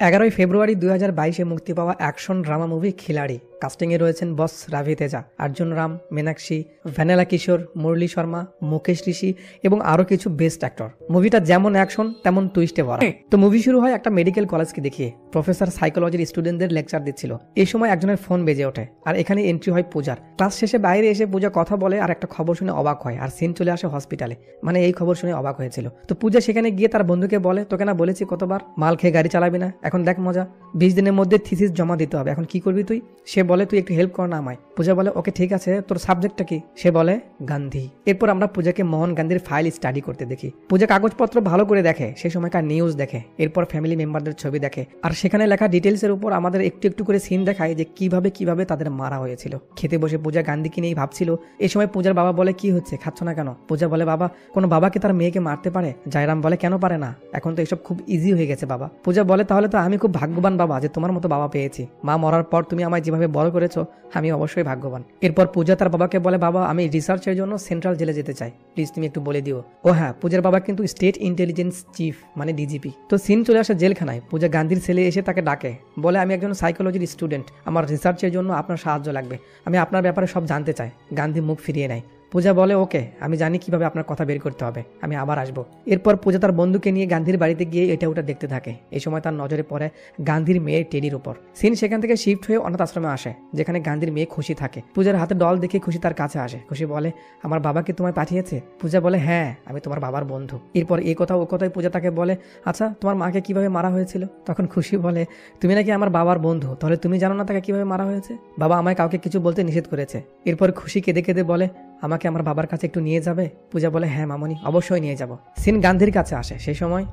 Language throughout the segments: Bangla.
11 ফেব্রুয়ারি 2022-এ মুক্তি পাওয়া অ্যাকশন ড্রামা মুভি খিলাড়ি। কাস্টিংয়ে রয়েছেন বস রাভি তেজা, অর্জুন রাম, মীনাক্ষী, ভ্যানেলা কিশোর, মুরলী শর্মা, মুকেশ ঋষি এবং আরও কিছু বেস্ট অ্যাক্টর। মুভিটা যেমন অ্যাকশন তেমন টুইস্টে ভরা। তো মুভি শুরু হয় একটা মেডিকেল কলেজকে দেখিয়ে। প্রফেসর সাইকোলজির স্টুডেন্টদের লেকচার দিচ্ছিল। এই সময় একজনের ফোন বেজে ওঠে আর এখানে এন্ট্রি হয় পূজার। ক্লাস শেষে বাইরে এসে পূজা কথা বলে আর একটা খবর শুনে অবাক হয়, আর সিন চলে আসে হসপিটালে। মানে এই খবর শুনে অবাক হয়েছিল। তো পূজা সেখানে গিয়ে তার বন্ধুকে বলে, তোকে না বলেছি কতবার মাল খেয়ে গাড়ি চালাবি না, এখন দেখ মজা, 20 দিনের মধ্যে থিসিস জমা দিতে হবে, এখন কি করবি তুই? সে বলে, তুই একটু হেল্প কর না আমায়। পূজা বলে, ওকে ঠিক আছে, তোর সাবজেক্টটা কি? সে বলে, গান্ধী। এরপর আমরা পূজাকে মোহন গান্ধীর ফাইল স্টাডি করতে দেখি। পূজা কাগজপত্র ভালো করে দেখে, সে সময়কার নিউজ দেখে, এরপর ফ্যামিলি মেম্বারদের ছবি দেখে, আর সেখানে লেখা ডিটেলস এর উপর আমাদের একটু একটু করে সিন দেখায় যে কিভাবে তাদের মারা হয়েছিল। খেতে বসে পূজা গান্ধীকে নিয়ে ভাবছিল। এই সময় পূজার বাবা বলে, কি হচ্ছে, খাচ্ছ না কেন? পূজা বলে, বাবা, কোনো বাবাকে তার মেয়েকে মারতে পারে? জয়রাম বলে, কেন পারে না, এখন তো এসব খুব ইজি হয়ে গেছে বাবা। পূজা বলে, তাহলে তো আমি খুব ভাগ্যবান বাবা যে তোমার মতো বাবা পেয়েছি। মা মরার পর তুমি আমায় যেভাবে বড় করেছো, আমি অবশ্যই ভাগ্যবান। এরপর পূজা তার বাবাকে বলে, বাবা, আমি রিসার্চের জন্য সেন্ট্রাল জেলে যেতে চাই, প্লিজ তুমি একটু বলে দিও। ও হ্যাঁ, পূজার বাবা কিন্তু স্টেট ইন্টেলিজেন্স চিফ, মানে ডিজিপি। তো সিন চলে আসে জেলখানায়। পূজা গান্ধীর ছেলে এসে তাকে ডাকে, বলে, আমি একজন সাইকোলজির স্টুডেন্ট, আমার রিসার্চের জন্য আপনার সাহায্য লাগবে, আমি আপনার ব্যাপারে সব জানতে চাই। গান্ধী মুখ ফিরিয়ে নেয়। পূজা বলে, ওকে, আমি জানি কিভাবে আপনার কথা বের করতে হবে, আমি আবার আসবো। এরপর পূজা তার বন্ধুকে নিয়ে গান্ধীর বাড়িতে গিয়ে এটা ওটা দেখতে থাকে। এই সময় তার নজরে পড়ে গান্ধীর মেয়ের টেডির উপর। সিন সেখান থেকে শিফট হয়ে অনাথ আশ্রমে আসে, যেখানে গান্ধীর মেয়ে খুশি থাকে। পূজার হাতে ডল দেখে খুশি তার কাছে আসে। খুশি বলে, আমার বাবা কি তোমায় পাঠিয়েছে? পূজা বলে, হ্যাঁ, আমি তোমার বাবার বন্ধু। এরপর এই কথা ও কথায় পূজা তাকে বলে, আচ্ছা, তোমার মাকে কিভাবে মারা হয়েছিল? তখন খুশি বলে, তুমি নাকি আমার বাবার বন্ধু, তাহলে তুমি জানো না তাকে কিভাবে মারা হয়েছে? বাবা আমায় কাউকে কিছু বলতে নিষেধ করেছে। এরপর খুশি কেঁদে কেঁদে বলে, আমাকে আমার বাবার কাছে একটু নিয়ে যাবে? পূজা বলে, হ্যাঁ মামনি, অবশ্যই নিয়ে যাব। সিন গান্ধীর কাছে আসে। সেই সময়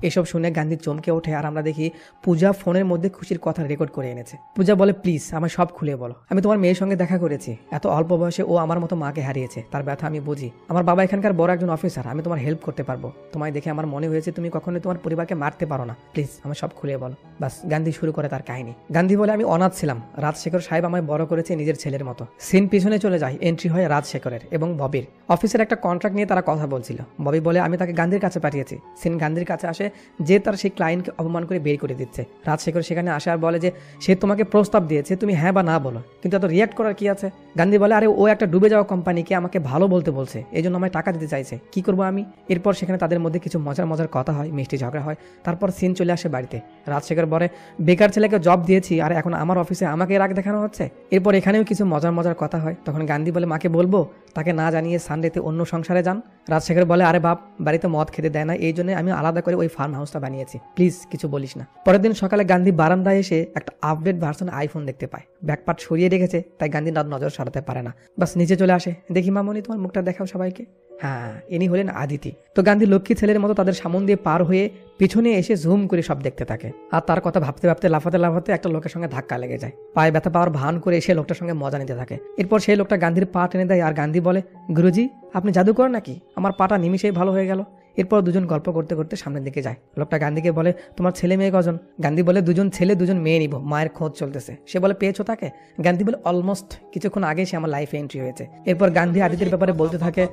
এসব শুনে গান্ধী চমকে ওঠে, আর আমরা দেখি পূজা ফোনের মধ্যে খুশির কথা রেকর্ড করে এনেছে। পূজা বলে, প্লিজ আমায় সব খুলে বলো, আমি তোমার মেয়ের সঙ্গে দেখা করেছি, এত অল্প বয়সে ও আমার মতো মাকে হারিয়েছে, তার ব্যথা আমি বুঝি। আমার বাবা এখানকার বড় একজন অফিসার, আমি তোমার হেল্প করতে পারবো। তোমায় দেখে আমার মনে হয়েছে তুমি কখনোই তোমার পরিবারকে মারতে পারো না, প্লিজ আমায় সব খুলে বলো। বাস, গান্ধী শুরু করে তার কাহিনী। গান্ধী বলে, আমি অনাথ ছিলাম, রাজশেখর সাহেব আমায় বড় করেছে নিজের ছেলের মতো। সিন পিছনে চলে যায়। এন্ট্রি হয় রাজশেখরের এবং ববির। অফিসের একটা কন্ট্রাক্ট নিয়ে তারা কথা বলছিল। ববি বলে, আমি তাকে গান্ধীর কাছে পাঠিয়েছি। সিন গান্ধীর কাছে আসে, যে তার ক্লায়েন্টকে অপমান করে বের করে দিচ্ছে। রাজশেখর সেখানে আসে আর বলে যে সে তোমাকে প্রস্তাব দিয়েছে, তুমি হ্যাঁ বা না বলো, কিন্তু এত রিয়াক্ট করার কি আছে? গান্ধী বলে, আরে ও একটা ডুবে যাওয়া কোম্পানিকে আমাকে ভালো বলতে বলছে, এই জন্য আমায় টাকা দিতে চাইছে, কি করবো আমি? এরপর সেখানে তাদের মধ্যে কিছু মজার কথা হয়, মিষ্টি ঝগড়া হয়। তারপর সিন চলে আসে বাড়িতে। রাজশেখর বলে, বেকার ছেলেকে জব দিয়েছি আর এখন আমার অফিসে আমাকে রাগ দেখানো হচ্ছে। এরপর এখানেও কিছু মজার কথা হয়। তখন গান্ধী বলে, মাকে বলবো তাকে না জানিয়ে সানডেতে অন্য সংসারে যান। রাজশেখর বলে, আরে বাপ, বাড়িতে মদ খেতে দেয় না, এই জন্য আমি আলাদা করে ওই ফার্ম হাউসটা বানিয়েছি, প্লিজ কিছু বলিস না। পরের দিন সকালে গান্ধী বারান্দায় এসে একটা আপডেট ভার্সন আইফোন দেখতে পায়। ব্যাকপার্ট সরিয়ে রেখেছে, তাই গান্ধী নজর সরাতে পারে না। বাস নিচে চলে আসে, দেখি মামনি তোমার মুখটা দেখাও সবাইকে। হ্যাঁ, ইনি হলেন আদিতি। তো গান্ধী লক্ষ্মী ছেলের মতো তাদের সামন দিয়ে পার হয়ে পিছনে এসে জুম করে সব দেখতে থাকে, আর তার কথা ভাবতে ভাবতে লাফাতে একটা লোকের সঙ্গে ধাক্কা লেগে যায়। পায়ে ব্যথা পাওয়ার ভান করে এসে লোকটার সঙ্গে মজা নিতে থাকে। এরপর সেই লোকটা গান্ধীর পা টেনে দেয়, আর গান্ধী বলে, গুরুজি, আপনি জাদু করেন নাকি? আমার পাটা নিমিশেই ভালো হয়ে গেল। এরপর দুজন গল্প করতে করতে সামনের দিকে যায়। লোকটা গান্ধীকে বলে, তোমার ছেলে মেয়ে কজন? গান্ধী বলে, 2জন ছেলে 2জন মেয়ে নিব, মায়ের খোঁজ চলতেছে। সে বলে, পেয়েছো তাকে? গান্ধী বলে, অলমোস্ট, কিছুক্ষণ আগে সে আমার লাইফে এন্ট্রি হয়েছে। এরপর গান্ধী আদিত্যের ব্যাপারে বলতে থাকে।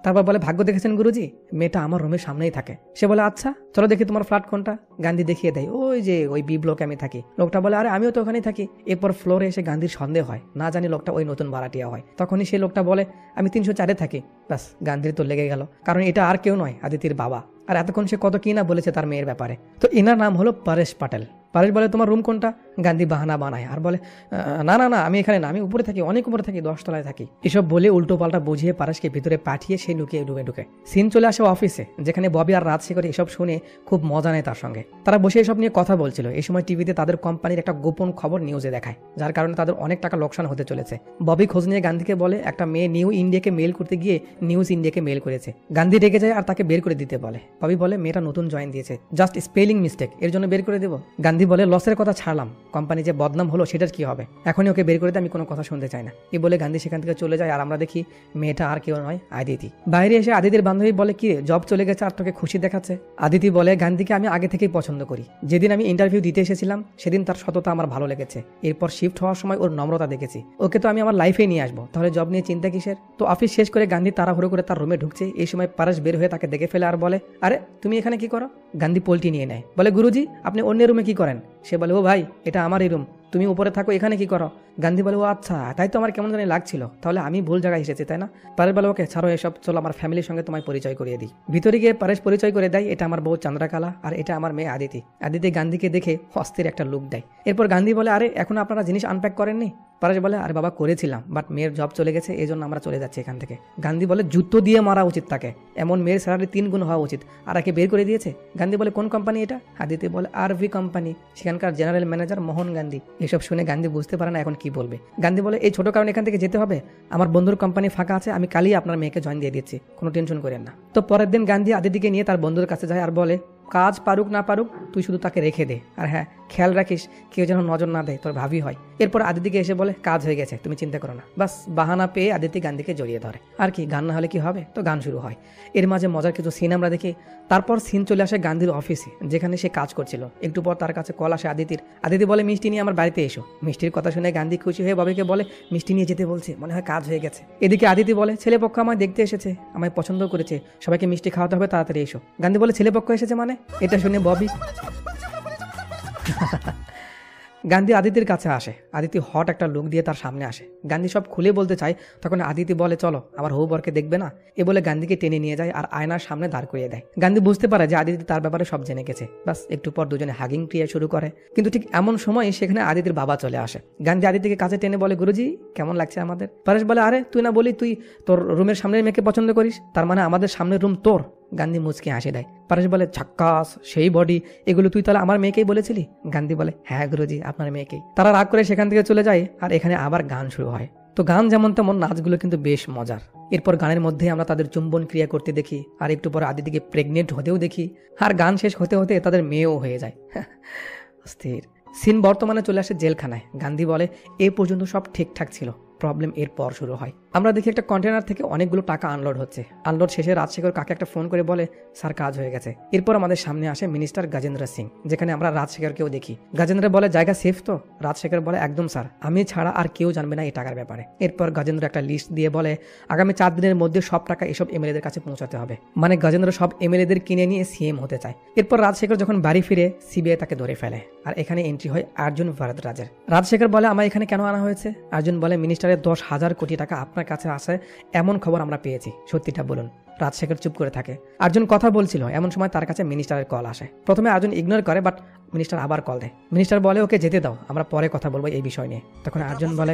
তারপর বলে, ভাগ্য দেখেছেন গুরুজি, মেয়েটা আমার রুমের সামনেই থাকে। সে বলে, আচ্ছা চলো দেখি তোমার ফ্ল্যাট কোনটা। গান্ধী দেখিয়ে দেয়, ওই যে ওই বি ব্লকে আমি থাকি। লোকটা বলে, আরে আমিও তো ওখানেই থাকি। এরপর ফ্লোরে এসে গান্ধীর সন্দেহ হয়, না জানি লোকটা ওই নতুন ভাড়াটিয়া হয়। তখনই সেই লোকটা বলে, আমি 304-এ থাকি। ব্যাস, গান্ধীর তো লেগে গেল, কারণ এটা আর কেউ নয়, আদিতির বাবা। আর এতক্ষণ সে কত কি না বলেছে তার মেয়ের ব্যাপারে। তো এনার নাম হলো পরেশ পাটেল। পরেশ বলে, তোমার রুম কোনটা? গান্ধী বাহানা বানায় আর বলে, না আমি এখানে না, আমি উপরে থাকি, অনেক উপরে থাকি, 10 তলায় থাকি। এসব বলে উল্টো পাল্টা বুঝিয়ে পরেশকে ভিতরে পাঠিয়ে সে লুকিয়ে রুমে ঢুকে। সিন চলে আসে অফিসে, যেখানে ববি আর রাজশেখর এসব শুনে খুব মজা নেয় তার সঙ্গে। তারা বসে এসব নিয়ে কথা বলছিল। এই সময় টিভিতে তাদের কোম্পানির একটা গোপন খবর নিউজে দেখায়, যার কারণে তাদের অনেক টাকা লোকসান হতে চলেছে। ববি খোঁজ নিয়ে গান্ধীকে বলে, একটা মেয়ে নিউ ইন্ডিয়াকে মেল করতে গিয়ে নিউজ ইন্ডিয়াকে মেল করেছে। গান্ধী রেগে যায় আর তাকে বের করে দিতে বলে। ববি বলে, মেয়েটা নতুন জয়েন দিয়েছে, জাস্ট স্পেলিং মিস্টেক, এর জন্য বের করে দেবো। গান্ধী বলে, লসের কথা ছাড়লাম, কোম্পানি যে বদনাম হলো সেটার কি হবে, এখনই ওকে বের করে দিয়ে আমি কোনো কথা শুনতে চাই না। এই বলে গান্ধী সেখান থেকে চলে যায়। আর আমরা দেখি মেয়েটা আর কেউ নয়, আদিতি। বাইরে এসে আদিতির বান্ধবী বলে, কি জব চলে গেছে আর তোকে খুশি দেখাচ্ছে। আদিতি বলে, গান্ধীকে আমি আগে থেকেই পছন্দ করি, যেদিন আমি ইন্টারভিউ দিতে এসেছিলাম সেদিন তার সততা আমার ভালো লেগেছে, এরপর শিফট হওয়ার সময় ওর নম্রতা দেখেছি, ওকে তো আমি আমার লাইফে নিয়ে আসবো, তাহলে জব নিয়ে চিন্তা কিসের। তো অফিস শেষ করে গান্ধী তাড়াহুড়ো করে তার রুমে ঢুকছে, এই সময় পারস বের হয়ে তাকে দেখে ফেলে আর বলে, আরে তুমি এখানে কি করো। গান্ধী পোল্টি নিয়ে নেয়, বলে, গুরুজি আপনি অন্য রুমে কি করেন। সে বলে, ও ভাই এটা আমারই রুম, তুমি উপরে থাকো, এখানে কি করো। গান্ধী বলে, ও আচ্ছা, তাই তো আমার কেমন জানি লাগছিল, তাহলে আমি ভুল জায়গায় এসেছি তাই না। পারেশ বলে, ওকে ছাড়ো এসব, চলো আমার ফ্যামিলির সঙ্গে তোমায় পরিচয় করিয়ে দিই। ভিতরে গিয়ে পারেশ পরিচয় করে দেয়, এটা আমার বউ চন্দ্রকলা আর এটা আমার মেয়ে আদিতি। আদিতি গান্ধীকে দেখে অস্থির একটা লুক দেয়। এরপর গান্ধী বলে, আরে এখন আপনারা জিনিস আনপ্যাক করেননি। পারেশ বলে, আরে বাবা করেছিলাম, বাট মেয়ের জব চলে গেছে, এই জন্য আমরা চলে যাচ্ছি এখান থেকে। গান্ধী বলে, জুতো দিয়ে মারা উচিত তাকে, এমন মেয়ের স্যালারি 3 গুণ হওয়া উচিত, আর একে বের করে দিয়েছে। গান্ধী বলে, কোন কোম্পানি এটা। আদিতি বলে, RV কোম্পানি, সেখানকার জেনারেল ম্যানেজার মোহন গান্ধী। এসব শুনে গান্ধী বুঝতে পারে না এখন কি বলবে। গান্ধী বলে, এই ছোট কারণে এখান থেকে যেতে হবে, আমার বন্ধুর কোম্পানি ফাঁকা আছে, আমি কালই আপনার মেয়েকে জয়েন দিয়ে দিচ্ছি, কোনো টেনশন করেন না। তো পরের দিন গান্ধী আদিতিকে নিয়ে তার বন্ধুর কাছে যায় আর বলে, কাজ পারুক না পারুক তুই শুধু তাকে রেখে দে, আর হ্যাঁ খেয়াল রাখিস কেউ যেন নজর না দেয়, তোর ভাবি হয়। এরপর আদিতিকে এসে বলে, কাজ হয়ে গেছে, তুমি চিন্তা করো না। বাস বাহানা পেয়ে আদিতি গান্ধীকে জড়িয়ে ধরে। আর কি, গান না হলে কি হবে, তো গান শুরু হয়। এর মাঝে মজার কিছু সিন আমরা দেখি। তারপর সিন চলে আসে গান্ধীর অফিসে, যেখানে সে কাজ করছিল। একটু পর তার কাছে কল আসে আদিতির। আদিতি বলে, মিষ্টি নিয়ে আমার বাড়িতে এসো। মিষ্টির কথা শুনে গান্ধী খুশি হয়ে ববিকে বলে, মিষ্টি নিয়ে যেতে বলছে, মনে হয় কাজ হয়ে গেছে। এদিকে আদিতি বলে, ছেলেপক্ষ আমায় দেখতে এসেছে, আমায় পছন্দ করেছে, সবাইকে মিষ্টি খাওয়াতে হবে, তাড়াতাড়ি এসো। গান্ধী বলে, ছেলেপক্ষ এসেছে মানে। এটা শুনে ববি গান্ধী আদিতির কাছে আসে। আদিতি হট একটা লুক দিয়ে তার সামনে আসে। গান্ধী সব খুলে বলতে চায়, তখন আদিতি বলে, চলো আমার হবু বরকে দেখবে না। এ বলে গান্ধীকে টেনে নিয়ে যায় আর আয়নার সামনে দাঁড় করিয়ে দেয়। গান্ধী বুঝতে পারে যে আদিতি তার ব্যাপারে সব জেনে গেছে। বাস একটু পর দুজনে হাগিং ক্রিয়া শুরু করে। কিন্তু ঠিক এমন সময় সেখানে আদিতির বাবা চলে আসে। গান্ধী আদিতিকে কাছে টেনে বলে, গুরুজি কেমন লাগছে আমাদের। পরেশ বলে, আরে তুই না বলি তুই তোর রুমের সামনের মেয়েকে পছন্দ করিস, তার মানে আমাদের সামনের রুম তোর। গান্ধী মুচকি হাসি দেয়। পরেশ বলে, ঝাক্কাস, সেই বডি, এগুলো তুই তাহলে আমার মেয়েকেই বলেছিলি। গান্ধী বলে, হ্যাঁ গুরুজি আপনার মেয়েকেই। তারা রাগ করে সেখান থেকে চলে যায় আর এখানে আবার গান শুরু হয়। তো গান যেমন তেমন নাচগুলো কিন্তু বেশ মজার। এরপর গানের মধ্যে আমরা তাদের চুম্বন ক্রিয়া করতে দেখি, আর একটু পর আদিতিকে প্রেগনেন্ট হতেও দেখি, আর গান শেষ হতে হতে তাদের মেয়েও হয়ে যায়। স্থির সিন বর্তমানে চলে আসে জেলখানায়। গান্ধী বলে, এ পর্যন্ত সব ঠিকঠাক ছিল, প্রবলেম এর পর শুরু হয়। আমরা দেখি একটা কন্টেনার থেকে অনেকগুলো টাকা আনলোড হচ্ছে। আনলোড শেষে রাজশেখর কাকে একটা ফোন করে বলে, স্যার কাজ হয়ে গেছে। এরপর আমাদের সামনে আসে মিনিস্টার গজেন্দ্র সিং, যেখানে আমরা রাজশেখরকেও দেখি। গজেন্দ্র বলে, জায়গা সেফ তো। রাজশেখর বলে, একদম স্যার, আমি ছাড়া আর কেউ জানবে না এই টাকার ব্যাপারে। এরপর গজেন্দ্র একটা লিস্ট দিয়ে বলে, আগামী 4 দিনের মধ্যে সব টাকা এসব এমএলএদের কাছে পৌঁছাতে হবে। মানে গজেন্দ্র সব এমএলএদের কিনে নিয়ে সিএম হতে চায়। এরপর রাজশেখর যখন বাড়ি ফিরে সিবিআই তাকে ধরে ফেলে, আর এখানে এন্ট্রি হয় অর্জুন ভারদ্বাজের। রাজশেখর বলে, আমায় এখানে কেন আনা হয়েছে। অর্জুন বলে, মিনিস্টারের 10,000 কোটি টাকা আপনার কাছে আসে এমন খবর আমরা পেয়েছি, সত্যিটা বলুন। রাজশেখর চুপ করে থাকে। অর্জুন কথা বলছিল, এমন সময় তার কাছে মিনিস্টারের কল আসে। প্রথমে অর্জুন ইগনোর করে, বাট মিনিস্টার আবার কল দেয়। মিনিস্টার বলে, ওকে যেতে দাও, আমরা পরে কথা বলবো এই বিষয় নিয়ে। তখন অর্জুন বলে,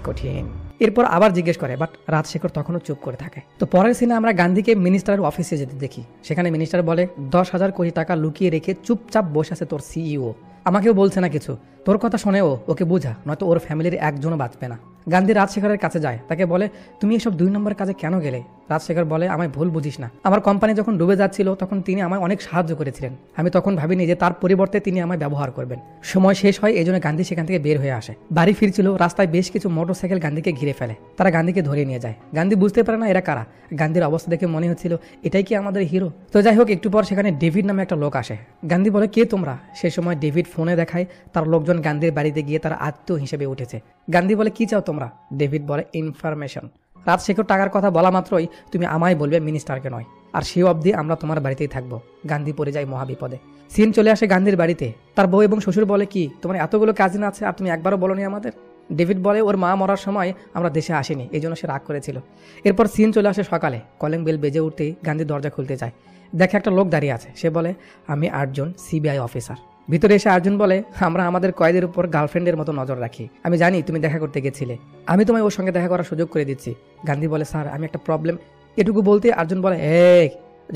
কঠিন। এরপর আবার জিজ্ঞেস করে, বাট রাজশেখর তখনও চুপ করে থাকে। তো পরের সিনে আমরা গান্ধীকে মিনিস্টারের অফিসে যেতে দেখি। সেখানে মিনিস্টার বলে, 10,000 কোটি টাকা লুকিয়ে রেখে চুপচাপ বসে আছে তোর সিইও, আমাকেও বলছে না কিছু। তোর কথা শোনেও ওকে বোঝা, নয়তো ওর ফ্যামিলির একজনও বাঁচবে না। গান্ধী রাজশেখরের কাছে যায়, তাকে বলে, তুমি এসব 2 নম্বর কাজে কেন গেলে। রাজশেখর বলে, আমায় ভুল বুঝিস না, আমার কোম্পানি যখন ডুবে যাচ্ছিল তখন তিনি আমায় অনেক সাহায্য করেছিলেন। আমি তখন ভাবিনি যে তার পরিবর্তে তিনি আমায় ব্যবহার করবেন। সময় শেষ হয়, এই জন্য গান্ধী সেখান থেকে বের হয়ে আসে। বাড়ি ফিরছিল, রাস্তায় বেশ কিছু মোটরসাইকেল গান্ধীকে ঘিরে ফেলে। তারা গান্ধীকে ধরে নিয়ে যায়। গান্ধী বুঝতে পারে না এরা কারা। গান্ধীর অবস্থা দেখে মনে হচ্ছিল এটাই কি আমাদের হিরো। তো যাই হোক, একটু পর সেখানে ডেভিড নামে একটা লোক আসে। গান্ধী বলে, কে তোমরা। সেই সময় ডেভিড ফোনে দেখায় তার লোকজন গান্ধীর বাড়িতে গিয়ে তার আত্মীয় হিসেবে উঠেছে। গান্ধী বলে, কি চাও তোমরা। ডেভিড বলে, ইনফরমেশন। রাজশেখর টাকার কথা বলা মাত্রই তুমি আমায় বলবে, মিনিস্টারকে নয়, আর সে অবধি আমরা তোমার বাড়িতেই থাকবো। গান্ধী পড়ে যায় মহাবিপদে। সিন চলে আসে গান্ধীর বাড়িতে। তার বউ এবং শ্বশুর বলে, কি তোমার এতগুলো কাজিন আছে আর তুমি একবারও বলোনি আমাদের। ডেভিড বলে, ওর মা মরার সময় আমরা দেশে আসিনি, এই জন্য সে রাগ করেছিল। এরপর সিন চলে আসে সকালে। কলিং বেল বেজে উঠতেই গান্ধী দরজা খুলতে যায়। দেখে একটা লোক দাঁড়িয়ে আছে। সে বলে, আমি আর্জুন, সিবিআই অফিসার। ভিতরে এসে অর্জুন বলে, আমরা আমাদের কয়েদের উপর গার্লফ্রেন্ডের মতো নজর রাখি। আমি জানি তুমি দেখা করতে গেছিলে, আমি তোমায় ওর সঙ্গে দেখা করার সুযোগ করে দিচ্ছি। গান্ধী বলে, স্যার আমি একটা প্রবলেম। এটুকু বলতে অর্জুন বলে,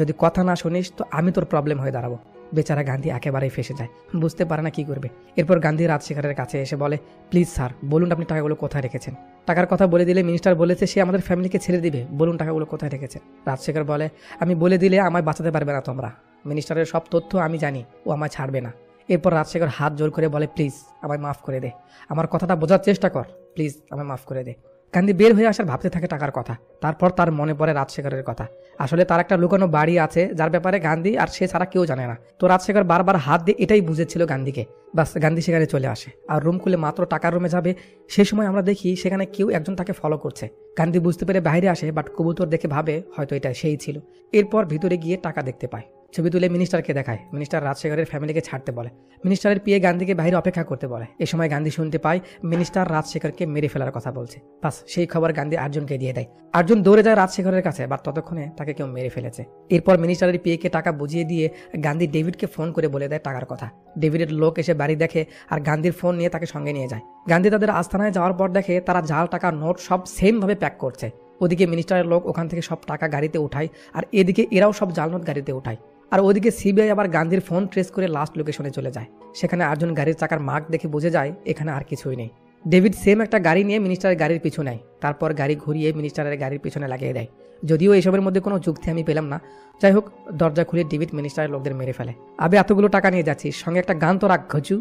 যদি কথা না শুনিস তো আমি তোর প্রবলেম হয়ে দাঁড়াবো। বেচারা গান্ধী একেবারেই ফেসে যায়, বুঝতে পারে না কি করবে। এরপর গান্ধী রাজশেখরের কাছে এসে বলে, প্লিজ স্যার বলুন আপনি টাকাগুলো কোথায় রেখেছেন। টাকার কথা বলে দিলে মিনিস্টার বলেছে সে আমাদের ফ্যামিলিকে ছেড়ে দিবে, বলুন টাকাগুলো কোথায় রেখেছেন। রাজশেখর বলে, আমি বলে দিলে আমায় বাঁচাতে পারবে না তোমরা। মিনিস্টারের সব তথ্য আমি জানি, ও আমায় ছাড়বে না। এরপর রাজশেখর হাত জোর করে বলে, প্লিজ আমায় মাফ করে দে, আমার কথাটা বোঝার চেষ্টা কর, প্লিজ আমায় মাফ করে দে। গান্ধী বের হয়ে আসার ভাবতে থাকে টাকার কথা। তারপর তার মনে পড়ে রাজশেখরের কথা। আসলে তার একটা লুকানো বাড়ি আছে যার ব্যাপারে গান্ধী আর সে ছাড়া কেউ জানে না। তো রাজশেখর বারবার হাত দিয়ে এটাই বুঝেছিল গান্ধীকে। বাস গান্ধী সেখানে চলে আসে আর রুম খুলে মাত্র টাকার রুমে যাবে, সেই সময় আমরা দেখি সেখানে কেউ একজন তাকে ফলো করছে। গান্ধী বুঝতে পেরে বাইরে আসে, বাট কবুতর দেখে ভাবে হয়তো এটা সেই ছিল। এরপর ভিতরে গিয়ে টাকা দেখতে পায়। ছবি তুলে মিনিস্টারকে দেখায়। মিনিস্টার রাজশেখরের ফ্যামিলিকে ছাড়তে বলে। মিনিস্টারের পিএ গান্ধীকে বাইরে অপেক্ষা করতে বলে। এ সময় গান্ধী শুনতে পায় মিনিস্টার রাজশেখরকে মেরে ফেলার কথা বলছে। বাস সেই খবর গান্ধী আর্জুনকে দিয়ে দেয়। আর্জুন দৌড়ে যায় রাজশেখরের কাছে, বাট ততক্ষণে তাকে কেউ মেরে ফেলেছে। এরপর মিনিস্টারের পিএকে টাকা বুঝিয়ে দিয়ে গান্ধী ডেভিডকে ফোন করে বলে দেয় টাকার কথা। ডেভিডের লোক এসে বাড়ি দেখে আর গান্ধীর ফোন নিয়ে তাকে সঙ্গে নিয়ে যায়। গান্ধী তাদের আস্তানায় যাওয়ার পর দেখে তারা জাল টাকা নোট সব সেম ভাবে প্যাক করছে। ওদিকে মিনিস্টারের লোক ওখান থেকে সব টাকা গাড়িতে উঠায় আর এদিকে এরাও সব জাল নোট গাড়িতে উঠায়। আর ওদিকে সিবিআই আবার গান্ধীর ফোন ট্রেস করে লাস্ট লোকেশনে চলে যায়। সেখানে আর্জুন গাড়ির চাকার মার্ক দেখে বুঝে যায় এখানে আর কিছুই নেই। ডেভিড সেম একটা গাড়ি নিয়ে মিনিস্টারের গাড়ির পিছু নেয়। তারপর গাড়ি ঘুরিয়ে মিনিস্টারের গাড়ির পিছনে লাগিয়ে দেয়। যদিও এইসবের মধ্যে কোনো যুক্তি আমি পেলাম না। যাই হোক, দরজা খুলে ডেভিড মিনিস্টারের লোকদের মেরে ফেলে। আবে এতগুলো টাকা নিয়ে যাচ্ছিস, সঙ্গে একটা গান তো রাখ ঘচু।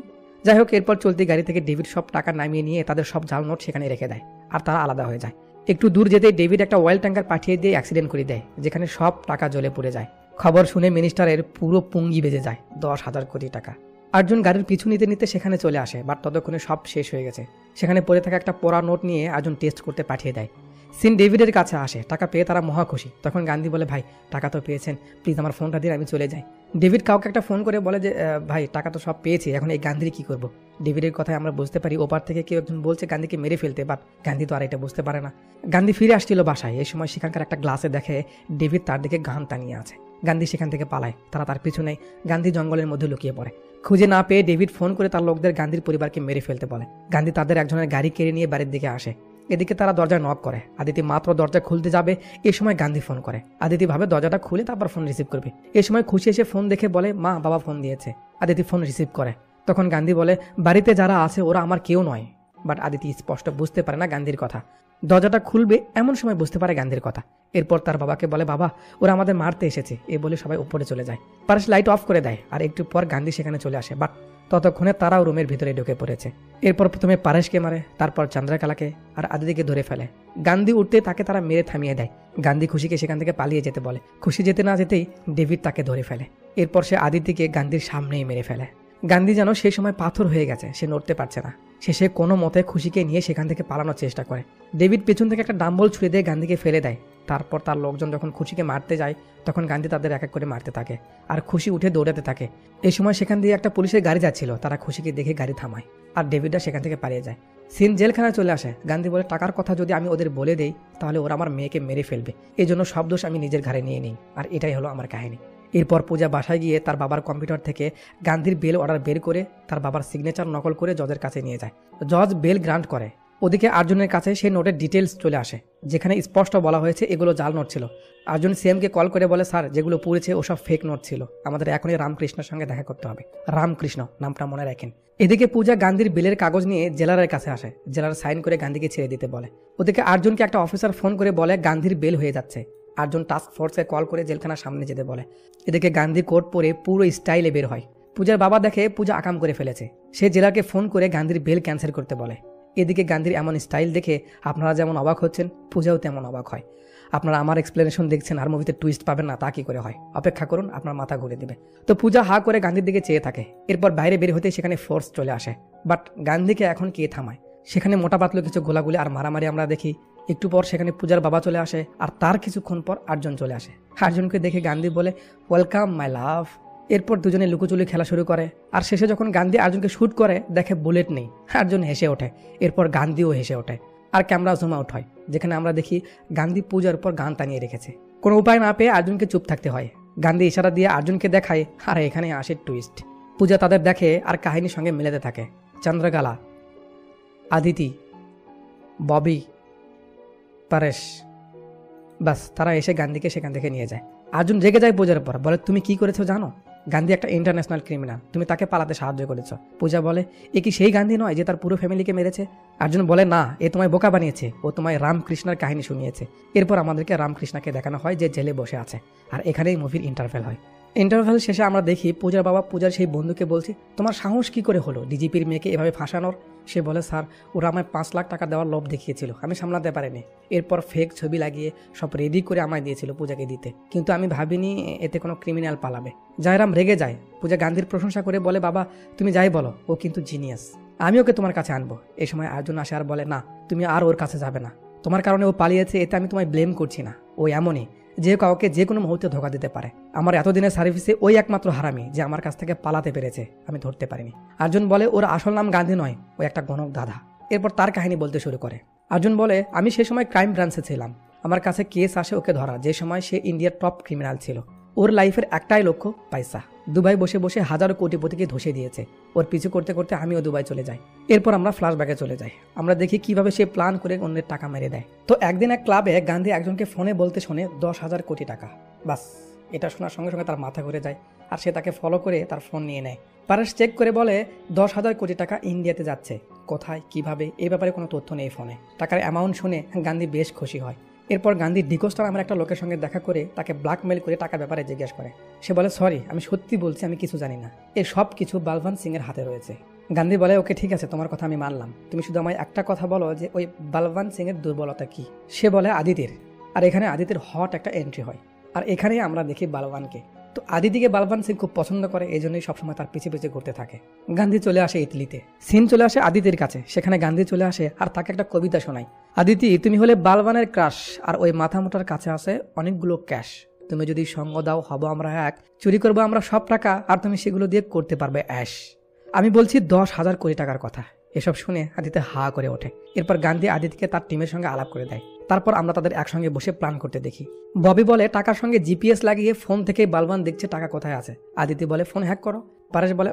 যাই হোক, এরপর চলতি গাড়ি থেকে ডেভিড সব টাকা নামিয়ে নিয়ে তাদের সব জাল নোট সেখানে রেখে দেয় আর তারা আলাদা হয়ে যায়। একটু দূর যেতে ডেভিড একটা অয়েল ট্যাঙ্কার পাঠিয়ে দিয়ে অ্যাক্সিডেন্ট করে দেয়, যেখানে সব টাকা জ্বলে পুড়ে যায়। খবর শুনে মিনিস্টারের পুরো পুঙ্গি বেজে যায় 10,000 কোটি টাকা। আর্জুন গাড়ির পিছু নিতে নিতে সেখানে চলে আসে, বাট ততক্ষণে সব শেষ হয়ে গেছে। সেখানে পড়ে থাকা একটা পোড়া নোট নিয়ে আর্জুন টেস্ট করতে পাঠিয়ে দেয়। সিন ডেভিডের কাছে আসে। টাকা পেয়ে তারা মহা খুশি। তখন গান্ধী বলে, ভাই টাকা তো পেয়েছেন, প্লিজ আমার ফোনটা দিয়ে আমি চলে যাই। ডেভিড কাউকে একটা ফোন করে বলে যে ভাই টাকা তো সব পেয়েছি, এখন এই গান্ধীর কি করবো। ডেভিডের কথায় আমরা বুঝতে পারি ওপার থেকে কেউ একজন বলছে গান্ধীকে মেরে ফেলতে, বাট গান্ধী তো আর এটা বুঝতে পারে না। গান্ধী ফিরে আসছিল বাসায়। এই সময় সেখানকার একটা গ্লাসে দেখে ডেভিড তার দিকে গান টানিয়ে আছে। গান্ধী সেখান থেকে পালায়। তারা তার পিছু নেয়। গান্ধী জঙ্গলের মধ্যে লুকিয়ে পড়ে। খুঁজে না পেয়ে ডেভিড ফোন করে তার লোকদের গান্ধীর পরিবারকে মেরে ফেলতে বলে। গান্ধী তাদের একজনের গাড়ি কেড়ে নিয়ে বাড়ির দিকে আসে। এদিকে তারা দরজায় নক করে। আদিতি মাত্র দরজা খুলতে যাবে, এই সময় গান্ধী ফোন করে। আদিতি ভাবে দরজাটা খুলে তারপর ফোন রিসিভ করবে। এই সময় খুশি এসে ফোন দেখে বলে, মা বাবা ফোন দিয়েছে। আদিতি ফোন রিসিভ করে। তখন গান্ধী বলে, বাড়িতে যারা আছে ওরা আমার কেউ নয়। বাট আদিতি স্পষ্ট বুঝতে পারে না গান্ধীর কথা। দরজাটা খুলবে এমন সময় বুঝতে পারে গান্ধীর কথা। এরপর তার বাবাকে বলে, বাবা ওরা আমাদের মারতে এসেছে। এ বলে সবাই উপরে চলে যায়। পারস লাইট অফ করে দেয় আর একটু পর গান্ধী সেখানে চলে আসে। বাট ততক্ষণে তারাও রুমের ভিতরে ঢুকে পড়েছে। এরপর প্রথমে পারেশকে মারে, তারপর চন্দ্রকলাকে আর আদিতিকে ধরে ফেলে। গান্ধী উঠতে তাকে তারা মেরে থামিয়ে দেয়। গান্ধী খুশিকে সেখান থেকে পালিয়ে যেতে বলে। খুশি যেতে না যেতেই ডেভিড তাকে ধরে ফেলে। এরপর সে আদিতিকে গান্ধীর সামনেই মেরে ফেলে। গান্ধী যেন সেই সময় পাথর হয়ে গেছে, সে নড়তে পারছে না। সে কোনো মতে খুশিকে নিয়ে সেখান থেকে পালানোর চেষ্টা করে। ডেভিড পেছন থেকে একটা ডাম্বল ছুঁড়ে দিয়ে গান্ধীকে ফেলে দেয়। তারপর তার লোকজন যখন খুশিকে মারতে যায় তখন গান্ধী তাদের এক এক করে মারতে থাকে আর খুশি উঠে দৌড়াতে থাকে। এই সময় সেখান দিয়ে একটা পুলিশের গাড়ি যাচ্ছিল, তারা খুশিকে দেখে গাড়ি থামায় আর ডেভিডরা সেখান থেকে পালিয়ে যায়। সিন জেলখানায় চলে আসে। গান্ধী বলে, টাকার কথা যদি আমি ওদের বলে দেই তাহলে ওরা আমার মেয়েকে মেরে ফেলবে, এই জন্য সব দোষ আমি নিজের ঘাড়ে নিয়ে নিই। আর এটাই হলো আমার কাহিনী। এরপর পূজা বাসায় গিয়ে তার বাবার কম্পিউটার থেকে গান্ধীর বেল অর্ডার বের করে তার বাবার সিগনেচার নকল করে জজের কাছে নিয়ে যায়। জজ বেল গ্রান্ট করে। ওদিকে আর্জুনের কাছে সেই নোটের ডিটেলস চলে আসে, যেখানে স্পষ্ট বলা হয়েছে এগুলো জাল নোট ছিল। আর্জুন সিএমকে কল করে বলে, স্যার যেগুলো পড়েছে ওসব ফেক নোট ছিল, আমাদের এখনই রামকৃষ্ণের সঙ্গে দেখা করতে হবে। রামকৃষ্ণ নামটা মনে রাখেন। এদিকে পূজা গান্ধীর বেলের কাগজ নিয়ে জেলারের কাছে আসে। জেলার সাইন করে গান্ধীকে ছেড়ে দিতে বলে। ওদিকে আর্জুনকে একটা অফিসার ফোন করে বলে গান্ধীর বেল হয়ে যাচ্ছে। আর্জুন টাস্ক ফোর্সে কল করে জেলখানার সামনে যেতে বলে। এদিকে গান্ধী কোট পরে পুরো স্টাইলে বের হয়। পূজার বাবা দেখে পূজা আকাম করে ফেলেছে। সে জেলারকে ফোন করে গান্ধীর বেল ক্যান্সেল করতে বলে। এদিকে গান্ধীর এমন স্টাইল দেখে আপনারা যেমন অবাক হচ্ছেন, পূজাও তেমন অবাক হয়। আপনারা আমার এক্সপ্লেনেশন দেখছেন আর মুভিতে টুইস্ট পাবেন না, তা কি করে হয়? অপেক্ষা করুন, আপনার মাথা ঘুরে দিবে। তো পূজা হা করে গান্ধীর দিকে চেয়ে থাকে। এরপর বাইরে বের হতে সেখানে ফোর্স চলে আসে। বাট গান্ধীকে এখন কে থামায়? সেখানে মোটা পাতলো কিছু গোলাগুলি আর মারামারি আমরা দেখি। একটু পর সেখানে পূজার বাবা চলে আসে আর তার কিছুক্ষণ পর আর্জুন চলে আসে। আর্জুনকে দেখে গান্ধী বলে, ওয়েলকাম মাই লাভ। এরপর দুজনে লুকোচুরি খেলা শুরু করে আর শেষে যখন গান্ধী আর্জুনকে শুট করে দেখে বুলেট নেই। আর্জুন হেসে ওঠে। এরপর গান্ধীও হেসে ওঠে আর ক্যামেরা জুম আউট হয়, যেখানে আমরা দেখি গান্ধী পূজার উপর গান টানিয়ে রেখেছে। কোনো উপায় না পেয়ে আর্জুনকে চুপ থাকতে হয়। গান্ধী ইশারা দিয়ে আর্জুনকে দেখায় আর এখানে আসে টুইস্ট। পূজা তাদের দেখে আর কাহিনীর সঙ্গে মিলাতে থাকে। চন্দ্রকলা, আদিতি, ববি, পারেশ, বাস তারা এসে গান্ধীকে সেখান থেকে নিয়ে যায়। আর্জুন রেগে যায় পূজার উপর, বলে তুমি কি করেছো জানো? গান্ধী একটা ইন্টারন্যাশনাল ক্রিমিনাল, তুমি তাকে পালাতে সাহায্য করেছো। পূজা বলে, এ কি সেই গান্ধী নয় যে তার পুরো ফ্যামিলিকে মেরেছে? আর্জুন বলে, না, এ তোমায় বোকা বানিয়েছে, ও তোমায় রামকৃষ্ণের কাহিনী শুনিয়েছে। এরপর আমাদেরকে রামকৃষ্ণকে দেখানো হয় যে জেলে বসে আছে আর এখানেই মুভির ইন্টারভেল হয়। ইন্টারভ্যাল শেষে আমরা দেখি পূজার বাবা পূজার সেই বন্ধুকে বলছে, তোমার সাহস কি করে হলো ডিজিপির মেয়েকে এভাবে ফাঁসানোর? সে বলে, স্যার ওরা আমায় 5 লাখ টাকা দেওয়ার লোভ দেখিয়েছিল, আমি সামলাতে পারিনি। এরপর ফেক ছবি লাগিয়ে সব রেডি করে আমায় দিয়েছিল পূজাকে দিতে, কিন্তু আমি ভাবিনি এতে কোনো ক্রিমিনাল পালাবে। জয়রাম রেগে যায়। পূজা গান্ধীর প্রশংসা করে বলে, বাবা তুমি যাই বলো, ও কিন্তু জিনিয়াস, আমি ওকে তোমার কাছে আনবো। এই সময় আর্জুন আসে আর বলে, না তুমি আর ওর কাছে যাবে না, তোমার কারণে ও পালিয়েছে, এতে আমি তোমায় ব্লেম করছি না। ও এমনই যে কাউকে যে কোনো মুহূর্তে ধোকা দিতে পারে। আমার এতদিনের সার্ভিসে ওই একমাত্র হারামি যে আমার কাছ থেকে পালাতে পেরেছে, আমি ধরতে পারিনি। অর্জুন বলে, ওর আসল নাম গান্ধী নয়, ও একটা গণক দাদা। এরপর তার কাহিনী বলতে শুরু করে। অর্জুন বলে, আমি সে সময় ক্রাইম ব্রাঞ্চে ছিলাম, আমার কাছে কেস আসে ওকে ধরা, যে সময় সে ইন্ডিয়ার টপ ক্রিমিনাল ছিল। ওর লাইফের একটাই লক্ষ্য, পয়সা। দুবাই বসে বসে হাজারো কোটিপতিকে ধসে দিয়েছে। ওর পিছু করতে করতে আমিও দুবাই চলে যাই। এরপর আমরা ফ্ল্যাশব্যাকে চলে যাই। আমরা দেখি কিভাবে সে প্ল্যান করে অন্যের টাকা মেরে দেয়। তো একদিন এক ক্লাবে গান্ধী একজনকে ফোনে বলতে শোনে 10,000 কোটি টাকা। বাস, এটা শোনার সঙ্গে সঙ্গে তার মাথা ঘুরে যায় আর সে তাকে ফলো করে তার ফোন নিয়ে নেয়। পারেশ চেক করে বলে, 10,000 কোটি টাকা ইন্ডিয়াতে যাচ্ছে, কোথায় কিভাবে এই ব্যাপারে কোনো তথ্য নেই ফোনে। টাকার অ্যামাউন্ট শুনে গান্ধী বেশ খুশি হয়। এরপর গান্ধী ডিকোস্টার আমার একটা লোকের সঙ্গে দেখা করে তাকে ব্ল্যাকমেল করে টাকার ব্যাপারে জিজ্ঞেস করে। সে বলে, সরি আমি সত্যি বলছি, আমি কিছু জানি না, এই সব কিছু বালবান সিং এর হাতে রয়েছে। গান্ধী বলে, ওকে ঠিক আছে, তোমার কথা আমি মানলাম, তুমি শুধু আমায় একটা কথা বলো যে ওই বালবান সিং এর দুর্বলতা কি। সে বলে, আদিতির। আর এখানে আদিতির হট একটা এন্ট্রি হয়, আর এখানেই আমরা দেখি বালবানকে। তো আদিতিকে বালবান সিং খুব পছন্দ করে, এই জন্যই সবসময় তার পিছিয়ে পিছিয়ে ঘুরতে থাকে। গান্ধী চলে আসে ইতালিতে, সিন চলে আসে আদিতির কাছে, সেখানে গান্ধী চলে আসে আর তাকে একটা কবিতা শোনায়। আদিতি, তুমি হলে বালবানের ক্রাশ, আর ওই মাথা মোটার কাছে আছে অনেকগুলো ক্যাশ। তুমি যদি সঙ্গ দাও হব আমরা এক, চুরি করবো আমরা সব টাকা, আর তুমি সেগুলো দিয়ে করতে পারবে অ্যাশ। আমি বলছি 10,000 কোটি টাকার কথা। এসব শুনে আদিতি হা করে ওঠে। এরপর গান্ধী আদিতিকে তার টিমের সঙ্গে আলাপ করে দেয়। তারপর আমরা তাদের একসঙ্গে বসে প্ল্যান করতে দেখি। ববি বলে, টাকার সঙ্গে জিপিএস লাগিয়ে ফোন থেকেই বালবান দেখছে টাকা কোথায় আছে। আদিতি বলে, ফোন হ্যাক করো। পারেশ বলে,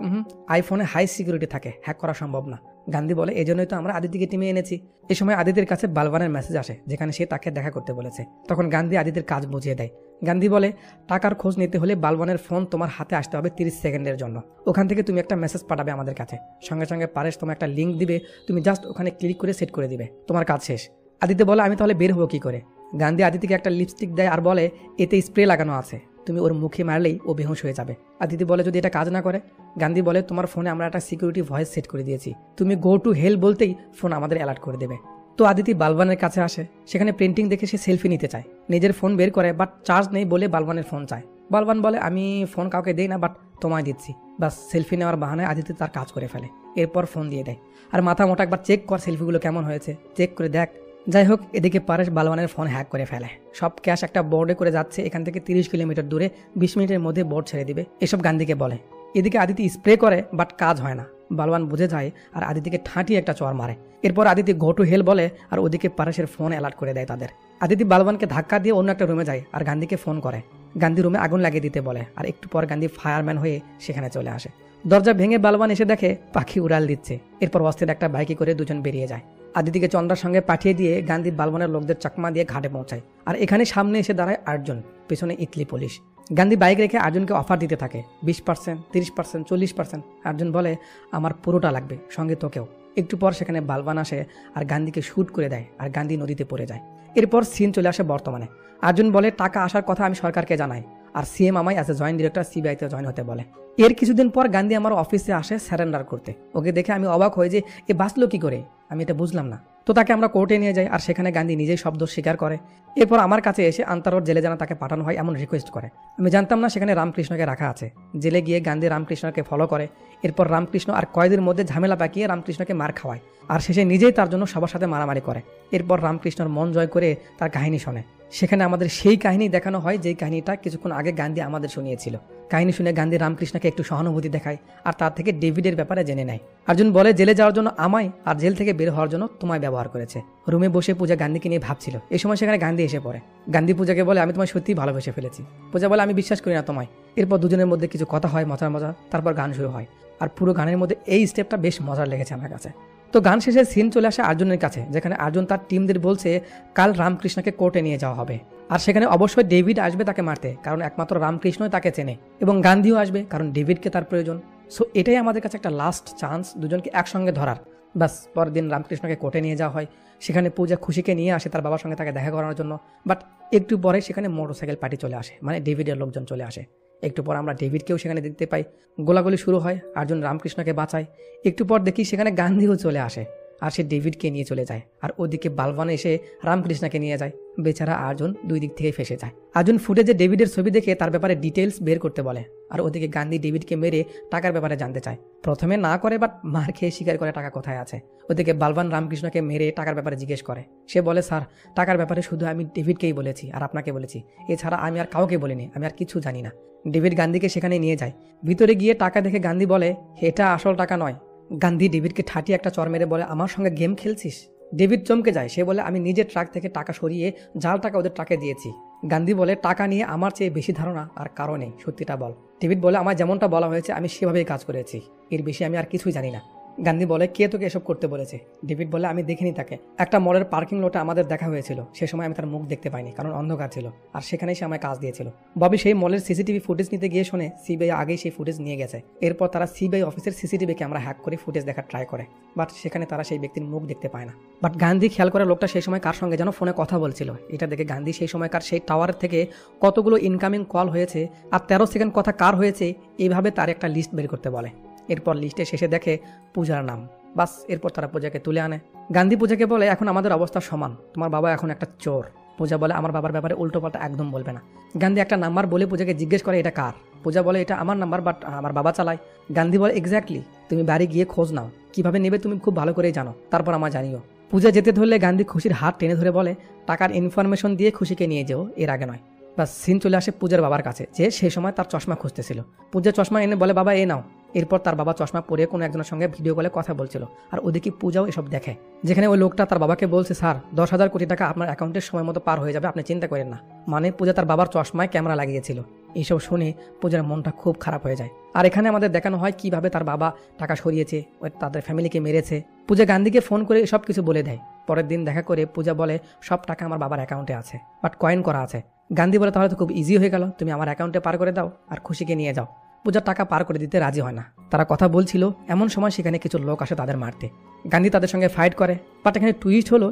আইফোনে হাই সিকিউরিটি থাকে, হ্যাক করা সম্ভব না। গান্ধী বলে, এজন্যই তো আমরা আদিতিকে টিমে এনেছি। এই সময় আদিতির কাছে বালবানের মেসেজ আসে, যেখানে সে তাকে দেখা করতে বলেছে। তখন গান্ধী আদিতির কাজ বুঝিয়ে দেয়। গান্ধী বলে, টাকার খোঁজ নিতে হলে বালবানের ফোন তোমার হাতে আসতে হবে 30 সেকেন্ডের জন্য। ওখান থেকে তুমি একটা মেসেজ পাঠাবে আমাদের কাছে, সঙ্গে সঙ্গে পারেশ তোমার একটা লিঙ্ক দিবে, তুমি জাস্ট ওখানে ক্লিক করে সেট করে দিবে, তোমার কাজ শেষ। আদিতি বলে, আমি তাহলে বের হবো কি করে? গান্ধী আদিতিকে একটা লিপস্টিক দেয় আর বলে, এতে স্প্রে লাগানো আছে, তুমি ওর মুখে মারলেই ও বেহুশ হয়ে যাবে। আদিতি বলে, যদি এটা কাজ না করে? গান্ধী বলে, তোমার ফোনে আমরা একটা সিকিউরিটি ভয়েস সেট করে দিয়েছি, তুমি গো টু হেল বলতেই ফোন আমাদের অ্যালার্ট করে দেবে। তো আদিতি বালবানের কাছে আসে, সেখানে প্রিন্টিং দেখে সে সেলফি নিতে চায়। নিজের ফোন বের করে, বাট চার্জ নেই বলে বালবানের ফোন চায়। বালবান বলে, আমি ফোন কাউকে দেই না, বাট তোমায় দিচ্ছি। বাস, সেলফি নেওয়ার বাহানায় আদিতি তার কাজ করে ফেলে। এরপর ফোন দিয়ে দেয় আর মাথা মোটা, একবার চেক কর সেলফিগুলো কেমন হয়েছে, চেক করে দেখ। যাই হোক, এদিকে পারেশ বালবানের ফোন হ্যাক করে ফেলে। সব ক্যাশ একটা বোর্ডে করে যাচ্ছে এখান থেকে 30 কিলোমিটার দূরে, 20 মিনিটের মধ্যে বোর্ড ছেড়ে দিবে, এসব গান্ধীকে বলে। এদিকে আদিতি স্প্রে করে, বাট কাজ হয় না। বালবান বুঝে যায় আর আদিতিকে ঠাঁটিয়ে একটা চর মারে। এরপর আদিতি গো টু হেল বলে আর ওদিকে পারেশের ফোন অ্যালার্ট করে দেয় তাদের। আদিতি বালবানকে ধাক্কা দিয়ে অন্য একটা রুমে যায় আর গান্ধীকে ফোন করে। গান্ধী রুমে আগুন লাগিয়ে দিতে বলে আর একটু পর গান্ধী ফায়ারম্যান হয়ে সেখানে চলে আসে। দরজা ভেঙে বালবান এসে দেখে পাখি উড়াল দিচ্ছে। এরপর অস্থির একটা বাইকে করে দুজন বেরিয়ে যায়। আদিতিকে চন্দ্রার সঙ্গে পাঠিয়ে দিয়ে গান্ধী বালবানের লোকদের চাকমা দিয়ে ঘাটে পৌঁছায়। আর এখানে সামনে এসে দাঁড়ায় আর্জুন, পেছনে ইতালি পুলিশ। গান্ধী বাইক রেখে আর্জুনকে অফার দিতে থাকে, 20%, 30%, 40%। আর্জুন বলে, আমার পুরোটা লাগবে, সঙ্গে তোকেও। একটু পর সেখানে বালবান আসে আর গান্ধীকে শুট করে দেয় আর গান্ধী নদীতে পড়ে যায়। এরপর সিন চলে আসে বর্তমানে। আর্জুন বলে, টাকা আসার কথা আমি সরকারকে জানাই, আর সিএম আমায় অ্যাজ এ জয়েন্ট ডিরেক্টর সিবিআইতে জয়েন হতে বলে। এর কিছুদিন পর গান্ধী আমার অফিসে আসে স্যারেন্ডার করতে। ওকে দেখে আমি অবাক হয়ে যে এ বাঁচলো কি করে, আমি এটা বুঝলাম না। তো তাকে আমরা কোর্টে নিয়ে যাই আর সেখানে গান্ধী নিজেই শব্দ স্বীকার করে। এরপর আমার কাছে এসে আন্তরোড জেলে যেন তাকে পাঠানো হয় এমন রিকোয়েস্ট করে। আমি জানতাম না সেখানে রামকৃষ্ণকে রাখা আছে। জেলে গিয়ে গান্ধী রামকৃষ্ণকে ফলো করে। এরপর রামকৃষ্ণ আর কয়েদের মধ্যে ঝামেলা পাকিয়ে রামকৃষ্ণকে মার খাওয়ায় আর শেষে নিজেই তার জন্য সবার সাথে মারামারি করে। এরপর রামকৃষ্ণর মন জয় করে তার কাহিনী শোনে। সেখানে আমাদের সেই কাহিনী দেখানো হয় যেই কাহিনীটা কিছুক্ষণ আগে গান্ধী আমাদের শুনিয়েছিল। কাহিনী শুনে গান্ধী রামকৃষ্ণকে একটু সহানুভূতি দেখায় আর তার থেকে ডেভিডের ব্যাপারে জেনে নেয়। অর্জুন বলে, জেলে যাওয়ার জন্য আমায় আর জেল থেকে বের হওয়ার জন্য তোমায় ব্যবহার করেছে। রুমে বসে পূজা গান্ধীকে নিয়ে ভাবছিল। এই সময় সেখানে গান্ধী এসে পড়ে। গান্ধী পূজাকে বলে, আমি তোমায় সত্যিই ভালোবেসে ফেলেছি। পূজা বলে, আমি বিশ্বাস করি না তোমায়। এরপর দুজনের মধ্যে কিছু কথা হয়, মজার মজা। তারপর গান শুরু হয় আর পুরো গানের মধ্যে এই স্টেপটা বেশ মজার লেগেছে আমার কাছে। তো গান শেষে সিন চলে আসে আর্জুনের কাছে, যেখানে আর্জুন তার টিমদের বলছে কাল রামকৃষ্ণকে কোর্টে নিয়ে যাওয়া হবে আর সেখানে অবশ্যই ডেভিড আসবে তাকে মারতে, কারণ একমাত্র রামকৃষ্ণই তাকে চেনে, এবং গান্ধীও আসবে কারণ ডেভিডকে তার প্রয়োজন। সো এটাই আমাদের কাছে একটা লাস্ট চান্স দুজনকে একসঙ্গে ধরার। বাস, পরের দিন রামকৃষ্ণকে কোর্টে নিয়ে যাওয়া হয়। সেখানে পূজা খুশিকে নিয়ে আসে তার বাবার সঙ্গে তাকে দেখা করানোর জন্য। বাট একটু পরে সেখানে মোটরসাইকেল পার্টি চলে আসে, মানে ডেভিডের লোকজন চলে আসে। একটু পর আমরা ডেভিডকেও সেখানে দেখতে পাই। গোলাগুলি শুরু হয়, অর্জুন রামকৃষ্ণকে বাঁচায়। একটু পর দেখি সেখানে গান্ধীও চলে আসে আর সে ডেভিডকে নিয়ে চলে যায়, আর ওদিকে বালবান এসে রামকৃষ্ণকে নিয়ে যায়। বেচারা অর্জুন দুই দিক থেকে ফেসে যায়। অর্জুন ফুটেজে ডেভিডের ছবি দেখে তার ব্যাপারে ডিটেলস বের করতে বলে, আর ওদিকে গান্ধী ডেভিডকে মেরে টাকার ব্যাপারে জানতে চায়। প্রথমে না করে, বাট মার খেয়ে স্বীকার করে টাকা কোথায় আছে। ওদিকে বালবান রামকৃষ্ণকে মেরে টাকার ব্যাপারে জিজ্ঞেস করে। সে বলে, স্যার টাকার ব্যাপারে শুধু আমি ডেভিডকেই বলেছি আর আপনাকে বলেছি, এছাড়া আমি আর কাউকে বলিনি, আমি আর কিছু জানি না। ডেভিড গান্ধীকে সেখানে নিয়ে যায়। ভিতরে গিয়ে টাকা দেখে গান্ধী বলে, এটা আসল টাকা নয়। গান্ধী ডেভিডকে ঠাটিয়ে একটা চর মেরে বলে, আমার সঙ্গে গেম খেলছিস? ডেভিড চমকে যায়। সে বলে, আমি নিজের ট্রাক থেকে টাকা সরিয়ে জাল টাকা ওদের ট্রাকে দিয়েছি। গান্ধী বলে, টাকা নিয়ে আমার চেয়ে বেশি ধারণা আর কারো নেই, সত্যিটা বল। ডেভিড বলে, আমার যেমনটা বলা হয়েছে আমি সেভাবেই কাজ করেছি, এর বেশি আমি আর কিছুই জানি না। গান্ধী বলে, কে তোকে এসব করতে বলেছে? ডেভিড বলে, আমি দেখিনি তাকে। একটা মলের পার্কিং লটে আমাদের দেখা হয়েছিল, সে সময় আমি তার মুখ দেখতে পাইনি কারণ অন্ধকার ছিল, আর সেখানেই সে আমায় কাজ দিয়েছিল। ববি সেই মলের সিসিটিভি ফুটেজ নিতে গিয়ে শোনে সিবিআই আগেই সেই ফুটেজ নিয়ে গেছে। এরপর তারা সিবিআই অফিসের সিসিটিভি ক্যামেরা হ্যাক করে ফুটেজ দেখার ট্রাই করে, বাট সেখানে তারা সেই ব্যক্তির মুখ দেখতে পায় না। বাট গান্ধী খেয়াল করে লোকটা সেই সময় কার সঙ্গে যেন ফোনে কথা বলছিল। এটা দেখে গান্ধী সেই সময়কার সেই টাওয়ার থেকে কতগুলো ইনকামিং কল হয়েছে আর 13 সেকেন্ড কথা কার হয়েছে এইভাবে তার একটা লিস্ট বের করতে বলে। এরপর লিস্টে শেষে দেখে পূজার নাম। বাস, এরপর তারা পূজাকে তুলে আনে। গান্ধী পূজাকে বলে, এখন আমাদের অবস্থা সমান, তোমার বাবা এখন একটা চোর। পূজা বলে, আমার বাবার ব্যাপারে উল্টোপাল্টা একদম বলবে না। গান্ধী একটা নাম্বার বলে পূজাকে জিজ্ঞেস করে, এটা কার? পূজা বলে, এটা আমার নাম্বার, বাট আমার বাবা চালায়। গান্ধী বলে, এক্স্যাক্টলি, তুমি বাড়ি গিয়ে খোঁজ নাও, কিভাবে নেবে তুমি খুব ভালো করেই জানো, তারপর আমার জানিও। পূজা যেতে ধরলে গান্ধী খুশির হাত টেনে ধরে বলে, টাকার ইনফরমেশন দিয়ে খুশিকে নিয়ে যেও, এর আগে নয়। বাস, সিন চলে আসে পূজার বাবার কাছে, যে সেই সময় তার চশমা খুঁজতেছিল। পূজা চশমা এনে বলে, বাবা এ নাও। এরপর তার বাবা চশমা পরে কোনো একজনের সঙ্গে ভিডিও কলে কথা বলছিল, আর ওদিকে পূজাও এসব দেখে। যেখানে ওই লোকটা তার বাবাকে বলছে, স্যার 10,000 কোটি টাকা আপনার অ্যাকাউন্টের সময় মতো পার হয়ে যাবে, আপনি চিন্তা করেন না। মানে পূজা তার বাবার চশমায় ক্যামেরা লাগিয়েছিল। এইসব শুনে পূজার মনটা খুব খারাপ হয়ে যায়। আর এখানে আমাদের দেখানো হয় কিভাবে তার বাবা টাকা সরিয়েছে, তাদের ফ্যামিলিকে মেরেছে। পূজা গান্ধীকে ফোন করে সব কিছু বলে দেয়। পরের দিন দেখা করে পূজা বলে, সব টাকা আমার বাবার অ্যাকাউন্টে আছে, বাট কয়েন করা আছে। গান্ধী বলে, তাহলে তো খুব ইজি হয়ে গেল, তুমি আমার অ্যাকাউন্টে পার করে দাও আর খুশিকে নিয়ে যাও। পূজার টাকা পার করে দিতে রাজি হয় না। তারা কথা বলছিল, এমন সময় সেখানে কিছু লোক আসে তাদের মারতে। গান্ধী তাদের সঙ্গে ফাইট করে, বাট এখানে টুইস্ট হলো,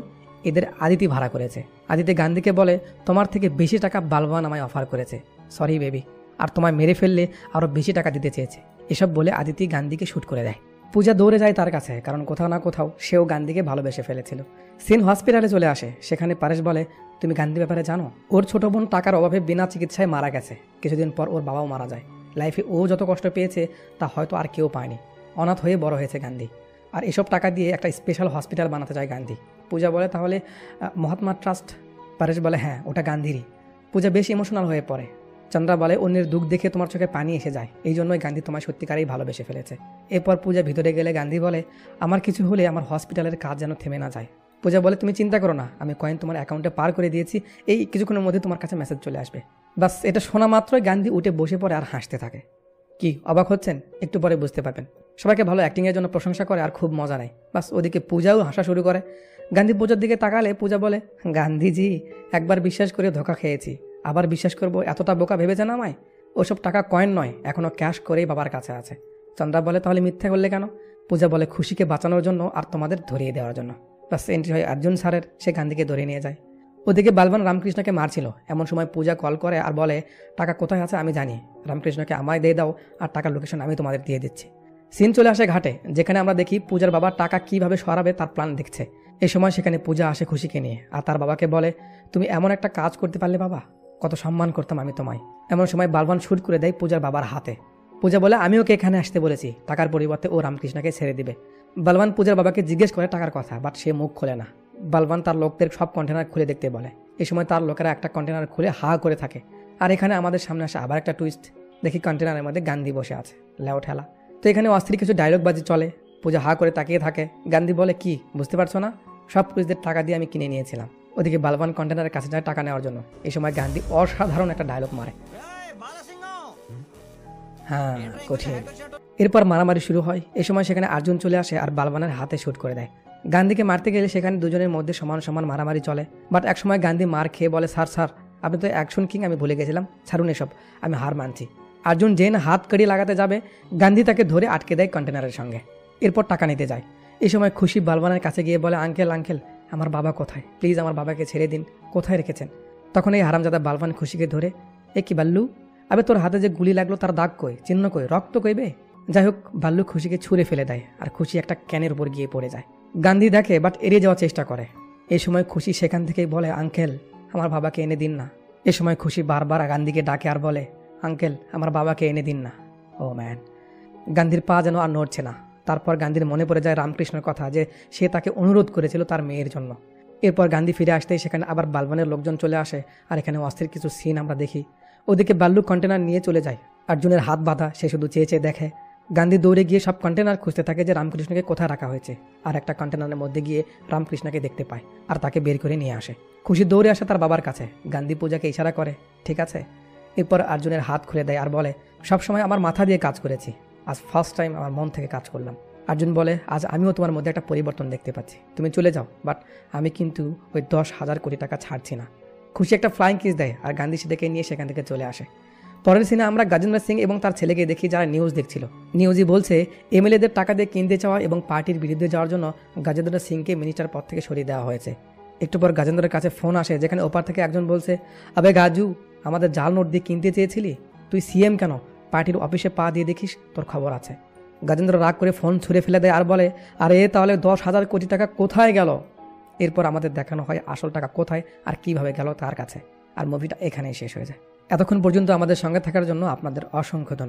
এদের আদিতি ভাড়া করেছে। আদিতি গান্ধীকে বলে, তোমার থেকে বেশি টাকা বালবান আমায় অফার করেছে, সরি বেবি, আর তোমায় মেরে ফেললে আরও বেশি টাকা দিতে চেয়েছে। এসব বলে আদিতি গান্ধীকে শ্যুট করে দেয়। পূজা দৌড়ে যায় তার কাছে, কারণ কোথাও না কোথাও সেও গান্ধীকে ভালোবেসে ফেলেছিল। সিন হসপিটালে চলে আসে। সেখানে পারেশ বলে, তুমি গান্ধী ব্যাপারে জানো? ওর ছোট বোন টাকার অভাবে বিনা চিকিৎসায় মারা গেছে। কিছুদিন পর ওর বাবাও মারা যায়। লাইফে ও যত কষ্ট পেয়েছে তা হয়তো আর কেউ পায়নি। অনাথ হয়ে বড় হয়েছে গান্ধী, আর এসব টাকা দিয়ে একটা স্পেশাল হসপিটাল বানাতে চায় গান্ধী। পূজা বলে, তাহলে মহাত্মা ট্রাস্ট? পারেশ বলে, হ্যাঁ, ওটা গান্ধীরই। পূজা বেশ ইমোশনাল হয়ে পড়ে। চন্দ্রা বলে, অন্যের দুঃখ দেখে তোমার চোখে পানি এসে যায়, এই জন্যই গান্ধী তোমায় সত্যিকারেই ভালোবেসে ফেলেছে। এরপর পূজা ভিতরে গেলে গান্ধী বলে, আমার কিছু হলে আমার হসপিটালের কাজ যেন থেমে না যায়। পূজা বলে, তুমি চিন্তা করো না, আমি কয়েন তোমার অ্যাকাউন্টে পার করে দিয়েছি, এই কিছুক্ষণের মধ্যে তোমার কাছে মেসেজ চলে আসবে। বাস, এটা শোনা মাত্রই গান্ধী উঠে বসে পড়ে আর হাসতে থাকে। কি অবাক হচ্ছেন? একটু পরে বুঝতে পারবেন। সবাইকে ভালো অ্যাক্টিংয়ের জন্য প্রশংসা করে আর খুব মজা নেয়। বাস, ওদিকে পূজাও হাসা শুরু করে। গান্ধী পূজার দিকে তাকালে পূজা বলে, গান্ধীজি, একবার বিশ্বাস করে ধোকা খেয়েছি, আবার বিশ্বাস করবো? এতটা বোকা ভেবেছেন আমায়? ওসব টাকা কয়েন নয়, এখনও ক্যাশ করেই বাবার কাছে আছে। চন্দ্রা বলে, তাহলে মিথ্যা করলে কেন? পূজা বলে, খুশিকে বাঁচানোর জন্য আর তোমাদের ধরিয়ে দেওয়ার জন্য। বাস, এন্ট্রি হয় অর্জুন স্যারের। সে গান্ধীকে ধরে নিয়ে যায়। ওদিকে বালবান রামকৃষ্ণকে মারছিল। এমন সময় পূজা কল করে আর বলে, টাকা কোথায় আছে আমি জানি, রামকৃষ্ণকে আমায় দিয়ে দাও, আর টাকার লোকেশন আমি তোমাদের দিয়ে দিচ্ছি। সিন চলে আসে ঘাটে, যেখানে আমরা দেখি পূজার বাবা টাকা কিভাবে সরাবে তার প্ল্যান দেখছে। এই সময় সেখানে পূজা আসে খুশিকে নিয়ে, আর তার বাবাকে বলে, তুমি এমন একটা কাজ করতে পারলে বাবা, কত সম্মান করতাম আমি তোমায়। এমন সময় বালবান শুট করে দেয় পূজার বাবার হাতে। পূজা বলে, আমি ওকে এখানে আসতে বলেছি, টাকার পরিবর্তে ও রামকৃষ্ণকে ছেড়ে দিবে। বালবান পূজার বাবাকে জিজ্ঞেস করে টাকার কথা, বাট সে মুখ খোলে না। বালবান তার লোকদের সব কন্টেনার খুলে দেখতে বলে। এই সময় তার লোকেরা একটা কন্টেনার খুলে হা করে থাকে। আর এখানে আমাদের সামনে আসে আবার একটা টুইস্ট। দেখি কন্টেনারের মধ্যে গান্ধী বসে আছে, লেও ঠেলা। তো এখানে অস্থির কিছু ডায়লগ বাজি চলে। পূজা হা করে তাকিয়ে থাকে। গান্ধী বলে, কি বুঝতে পারছো না? সব পুলিশদের টাকা দিয়ে আমি কিনে নিয়েছিলাম। ওদিকে বালবান কন্টেনারের কাছে যায় টাকা নেওয়ার জন্য। এই সময় গান্ধী অসাধারণ একটা ডায়লগ মারে, হ্যাঁ কঠিন। এরপর মারামারি শুরু হয়। এই সময় সেখানে অর্জুন চলে আসে আর বালবানের হাতে শুট করে দেয়। গান্ধীকে মারতে গেলে সেখানে দুজনের মধ্যে সমান সমান মারামারি চলে। বাট একসময় গান্ধী মার খেয়ে বলে, স্যার আপনি তো অ্যাকশন কিং, আমি ভুলে গেছিলাম, ছাড়ুন এসব, আমি হার মানছি। অর্জুন যেন হাত কড়ি লাগাতে যাবে, গান্ধী তাকে ধরে আটকে দেয় কন্টেনারের সঙ্গে। এরপর টাকা নিতে যায়। এই সময় খুশি বালবানের কাছে গিয়ে বলে, আঙ্কেল আমার বাবা কোথায়? প্লিজ আমার বাবাকে ছেড়ে দিন, কোথায় রেখেছেন? তখন এই হারামজাদা বালবান খুশিকে ধরে, এ কি বাল্লু, আবে তোর হাতে যে গুলি লাগলো তার দাগ কই, চিহ্ন কই, রক্ত কইবে? যাই হোক, ভাল্লুক খুশিকে ছুঁড়ে ফেলে দেয় আর খুশি একটা ক্যানের উপর গিয়ে পড়ে যায়। গান্ধী দেখে বাট এড়িয়ে যাওয়ার চেষ্টা করে। এই সময় খুশি সেখান থেকেই বলে, আঙ্কেল আমার বাবাকে এনে দিন না। এ সময় খুশি বারবার গান্ধীকে ডাকে আর বলে, আঙ্কেল আমার বাবাকে এনে দিন না। ও ম্যান, গান্ধীর পা যেন আর নড়ছে না। তারপর গান্ধীর মনে পড়ে যায় রামকৃষ্ণের কথা, যে সে তাকে অনুরোধ করেছিল তার মেয়ের জন্য। এরপর গান্ধী ফিরে আসতেই সেখানে আবার বালবানের লোকজন চলে আসে আর এখানে অস্থির কিছু সিন আমরা দেখি। ওদিকে ভাল্লুক কন্টেনার নিয়ে চলে যায়। অর্জুনের হাত বাঁধা, সে শুধু চেয়ে চেয়ে দেখে। গান্ধী দৌড়ে গিয়ে সব কন্টেনার খুঁজতে থাকে যে রামকৃষ্ণকে কোথায় রাখা হয়েছে, আর একটা কন্টেনারের মধ্যে গিয়ে রামকৃষ্ণকে দেখতে পায় আর তাকে বের করে নিয়ে আসে। খুশি দৌড়ে আসে তার বাবার কাছে। গান্ধী পূজাকে ইশারা করে, ঠিক আছে। এরপর অর্জুনের হাত খুলে দেয় আর বলে, সবসময় আমার মাথা দিয়ে কাজ করেছি, আজ ফার্স্ট টাইম আমার মন থেকে কাজ করলাম। অর্জুন বলে, আজ আমিও তোমার মধ্যে একটা পরিবর্তন দেখতে পাচ্ছি, তুমি চলে যাও, বাট আমি কিন্তু ওই 10,000 কোটি টাকা ছাড়ছি না। খুশি একটা ফ্লাইং কিস দেয় আর গান্ধী সেটাকে নিয়ে সেখান থেকে চলে আসে। পরের সিনে আমরা গজেন্দ্র সিং এবং তার ছেলেকে দেখি, যারা নিউজ দেখছিল। নিউজই বলছে এমএলএদের টাকা দিয়ে কিনতে চাওয়া এবং পার্টির বিরুদ্ধে যাওয়ার জন্য গজেন্দ্র সিংকে মিনিস্টার পদ থেকে সরিয়ে দেওয়া হয়েছে। একটু পর গজেন্দ্রের কাছে ফোন আসে, যেখানে ওপার থেকে একজন বলছে, আবে গাজু, আমাদের জাল নোট দিয়ে কিনতে চেয়েছিলি, তুই সিএম কেন? পার্টির অফিসে পা দিয়ে দেখিস, তোর খবর আছে। গজেন্দ্র রাগ করে ফোন ছুঁড়ে ফেলে দেয় আর বলে, আরে তাহলে 10,000 কোটি টাকা কোথায় গেল? এরপর আমাদের দেখানো হয় আসল টাকা কোথায় আর কিভাবে গেল তার কাছে। আর মুভিটা এখানেই শেষ হয়ে যায়। এতক্ষণ পর্যন্ত আমাদের সঙ্গে থাকার জন্য আপনাদের অসংখ্য ধন্যবাদ।